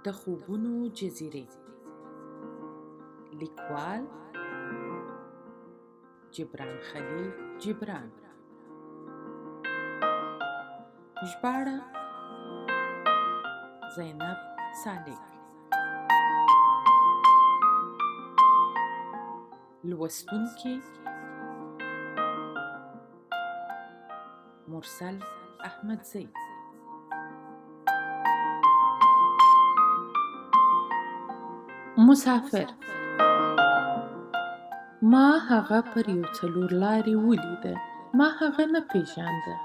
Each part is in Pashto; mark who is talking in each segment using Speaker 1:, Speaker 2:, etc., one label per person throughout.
Speaker 1: د خوبونو جزیرې. لیکوال جبران خلیل جبران. ژباړه زینب سالک. لوستونکي مرسل احمدزی. مسافر. ما هغه پر یو څلور لارې ولیده. ما هغه نه پیژانده.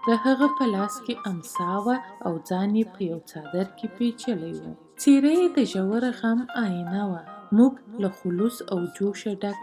Speaker 1: د هغه په لاس کې امسا وه او ځان یې په یو څادر کې پیچلی و. څېره یې د ژور غم آینه وه. موږ له خلوص او جوشه ډک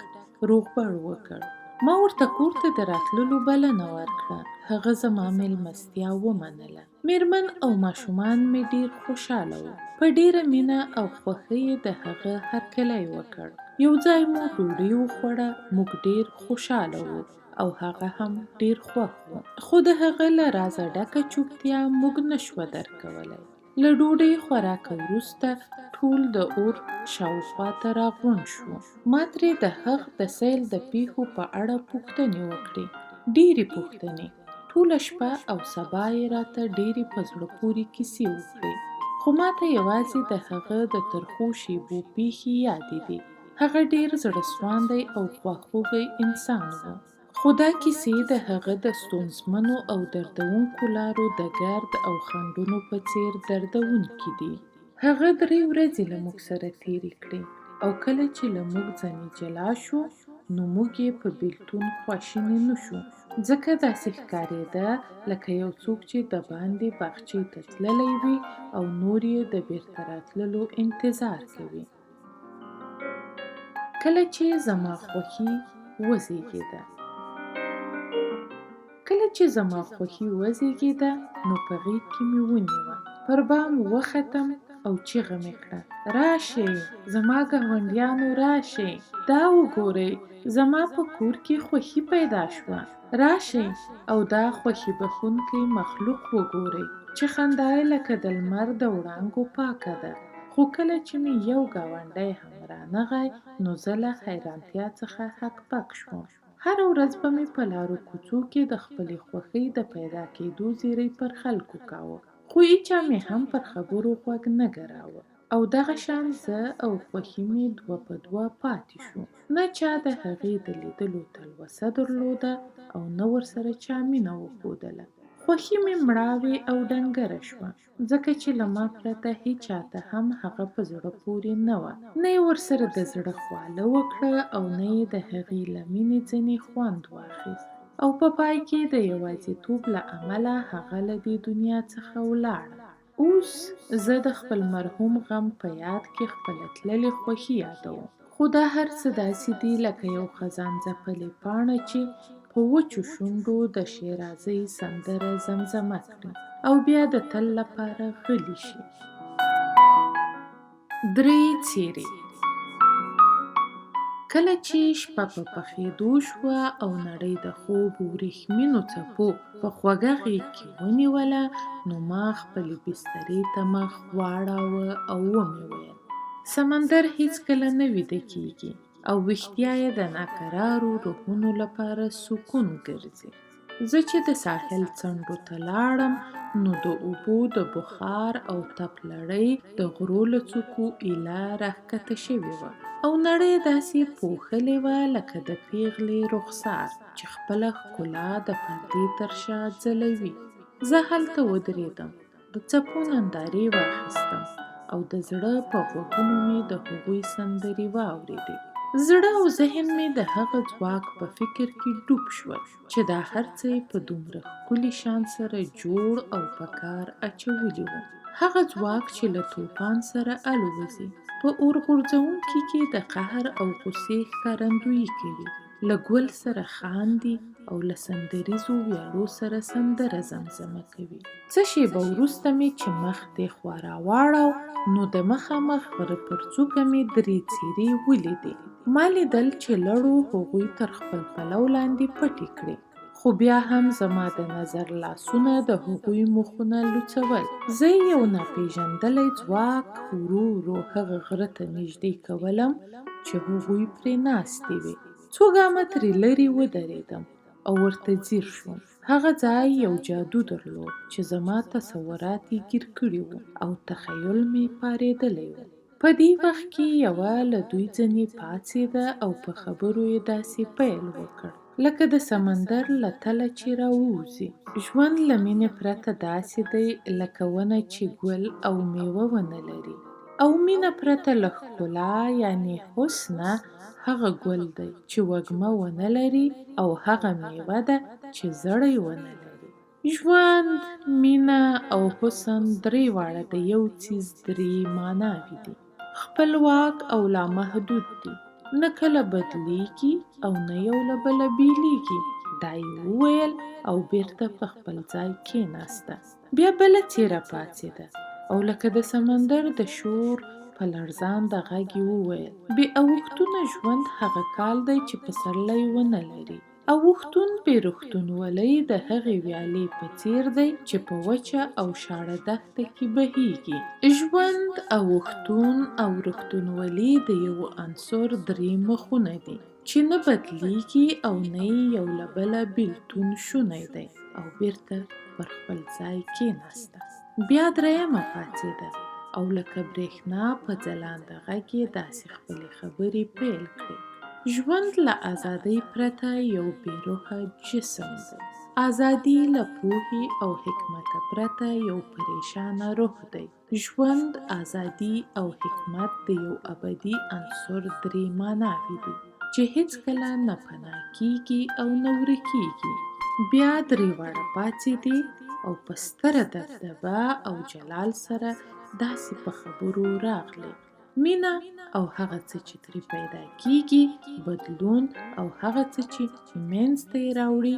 Speaker 1: روغبړ وکړ. ما ورته کور ته د راتللو بلنه ورکړه. هغه زما میلمستیا ومنله. میرمن او ماشومان مې ډېر خوشحاله وو. په ډېره مینه او خوښۍ یې د هغه هرکلی وکړ. یو ځای مو ډوډۍ وخوړه. موږ ډېر خوشحاله وو او هغه هم ډېر خوښ و. خو د هغه له رازه ډکه چوپتیا موږ نشوه درک کولی. له ډوډۍ خوراکه وروسته ټول د اور شاوخوا ته راغونډ شو. ما ترې د هغه د سیل د پیښو په اړه پوښتنې وکړې. ډېرې پوښتنې. ټوله شپه او سبا یې راته ډېرې په زړه پورې کیسې وکړې. خو ما ته یوازې د هغه د ترخو شیبو پیښې یادې دي. هغه ډېر زړه سواندی او خواخوږی انسان و. خو دا کیسې د هغه د ستونزمنو او دردونکو لارو د ګرد او خنډونو په څېر دردونکي دي. هغه 3 ورځې له موږ سره تېرې کړې او کله چې له موږ ځنې جلا شو نو موږ یې په بېلتون خواشیني نه شو، ځکه داسې ښکارېده لکه یو څوک چې د باندې باغچې ته تللی وي او نور یې د بېرته راتللو انتظار کوي. کله چې زما خوښي وزېږېده نو په غېږ کې مې ونیوه. پر بام وختم او چیغه مې کړه: راشئ زما ګاونډیانو، راشئ، دا وګورئ، زما په کور کې خوښي پیدا شوه. راشئ او دا خوښي بښونکی مخلوق وګورئ چې خندا یې لکه د لمر د وړانګو پاکه ده. خو کله چې مې یو ګاونډی هم رانغی نو زه له حیرانتیا څخه هک پک شوم. هره ورځ به مې په لارو کوڅو کې د خپلې خوښۍ د پیدا کېدو زیری پر خلکو کاوه، خو هیچا مې هم پر خبرو غوږ نه ګراوه او دغه شان زه او خوښي مې 2 په 2 پاتې شو. نه چا د هغې د لیدلو تلوسه درلوده او نه ورسره چا مینه وښودله. خوښي مې مړاوې او ډنګره شوه، ځکه چې له ما پرته هیچا ته هم هغه په زړه پورې نه وه. نه یې ورسره د زړه خواله وکړه او نه یې د هغې له مینې ځینې خوند واخیست. او په پای کې د یوازیتوب له امله هغه له دې دنیا څخه ولاړه. اوس زه د خپل مرحوم غم په یاد کې خپله تللې خوښي یادوم. خو دا هر څه داسې دي لکه یو خزان ځپلې پاڼه چې په وچو شونډو د شیرازۍ سندره زمزمه کړي او بیا د تل لپاره غلی شي. 3 څېرې. کله چې شپه په پخېدو شوه او نړۍ د خوب وریښمینو څپو په خوږه غېږ کې ونیوله نو ما خپلې بسترې ته مخ واړاوه او ومې ویل: سمندر هیڅکله نه ویده کېږي او ویښتیا یې د ناکرارو روحونو لپاره سکون ګرځي. زه چې د ساحل څنډو ته لاړم نو د اوبو د بخار او تپ لړۍ د غرو له څوکو ایله راښکته شوې وه او نړۍ داسې پوښلې وه لکه د پیغلې رخسار چې خپله ښکلا د پردې تر شا ځلوي. زه هلته ودرېدم، د څپو نندارې واخیستم او د زړه په غوږونو مې د هغوی سندرې واورېدې. زړه او ذهن مې د هغه ځواک په فکر کې ډوب شول چې دا هر څه یې په دومره ښکلي شان سره جوړ او په کار اچولي وو. هغه ځواک چې له توپان سره الوزي، په اور غورځونکي کې د قهر او غصې ښکارندویي کوي، له ګل سره خاندي او له سندریزو ویالو سره سندره زمزمه کوي. څه شېبه وروسته مې چې مخ دې خوا راواړاو نو د مخامخ غره پر څوکه مې 3 څېرې ولیدې. ما لیدل چې لړو هغوی تر خپل پلو لاندې پټې کړې، خو بیا هم زما د نظر لاسونه د هغوی مخونه لوڅول. زه یو ناپېژندلی ځواک ورو ورو هغه غره ته نږدې کولم چې هغوی پرې ناستې وې. څو ګامه ترې لرې ودرېدم او ورته ځیر شوم. هغه ځای یو جادو درلود چې زما تصورات یې ګیر کړي وو او تخیل مې پارېدلی و. په دې وخت کې یوه له دوی ځنې پاڅېده او په خبرو یې داسې پیل وکړ لکه د سمندر له تله چې راووځي. ژوند له مینې پرته داسې دی لکه ونه چې ګل او میوه ونه لري، او مینه پرته له ښکلا یعنې حسنه هغه ګل دی چې وږمه ونه لري او هغه میوه ده چې زړی ونه لري. ژوند، مینه او حسن درې واړه د یو څیز درې معناوې دي. خپلواک او لامحدود دي، نه کله بدلیږي او نه یو له بله بیلیږي. دا یې وویل او بیرته په خپل ځای کېناسته. بیا بله څېره پاڅېده او لکه د سمندر د شور په لړزانده غږ یې وویل: بې اوښتونه ژوند هغه کال دی چې پسرلی ونه لري. اوښتون بې رښتونولۍ د هغې ویالې په څېر دی چې په وچه او شاړه دښته کې بهیږي. ژوند، اوښتون او رښتونولي د یو عنصر درې مخونه دي چې نه بدلیږي او نه یې یو له بله بیلتون شونی دی. او بیرته پر خپل ځای کېناسته. بیا درېیمه پاڅېده او لکه برېښنا په ځلانده غږ یې داسې خپلې خبرې پیل کړې: ژوند له ازادۍ پرته یو بېروحه جسم دی. ازادي له پوهې او حکمته پرته یو پریشانه روح دی. ژوند، ازادي او حکمت د یو ابدي عنصر درې معناوې دي چې هیڅکله نه پناه کیږي او نه ورکیږي. بیا درې واړه پاڅېدې او په ستره دبدبه او جلال سره داسې په خبرو راغلې: مینه او هغه څه چې ترې پیدا کیږي، بدلون او هغه څه چې منځته یې راوړي،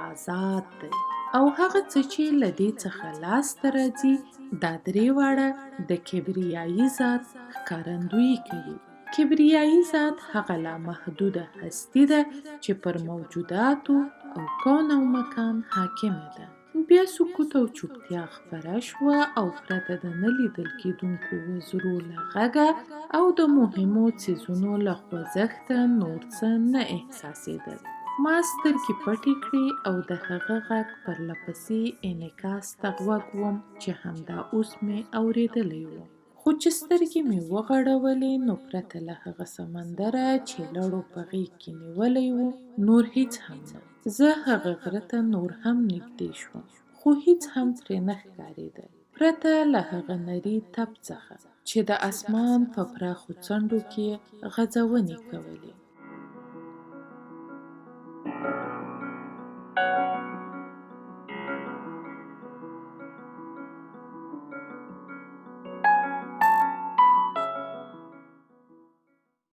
Speaker 1: آزاد دی. او هغه څه چې له دې څخه لاسته راځي، دا درې واړه د کبریایي ذات ښکارندویي کوي. کبریایي ذات هغه لامحدوده هستي ده چې پر موجوداتو او کون او مکان حاکمه ده. بیا سکوت او چوپتیا خپره شوه او پرته د نه لیدل کېدونکو وزرو له غږه او د مهمو څیزونو له خوځښته نور څه نه احساسېدل. ما سترګې پټې کړې او د هغه غږ پرله پسې انعکاس ته غوږ وم چې همدا اوس مې اورېدلی و. خو چې سترګې مې وغړولې نو پرته له هغه سمندره چې لړو په غېږ کې نیولی و نور هیڅ هم نه. زه هغه غره ته نور هم نږدې شوم، خو هیڅ هم ترې نه ښکارېدل پرته له هغه نري تپ څخه چې د اسمان په پراخو څنډو کې غځونې کولې.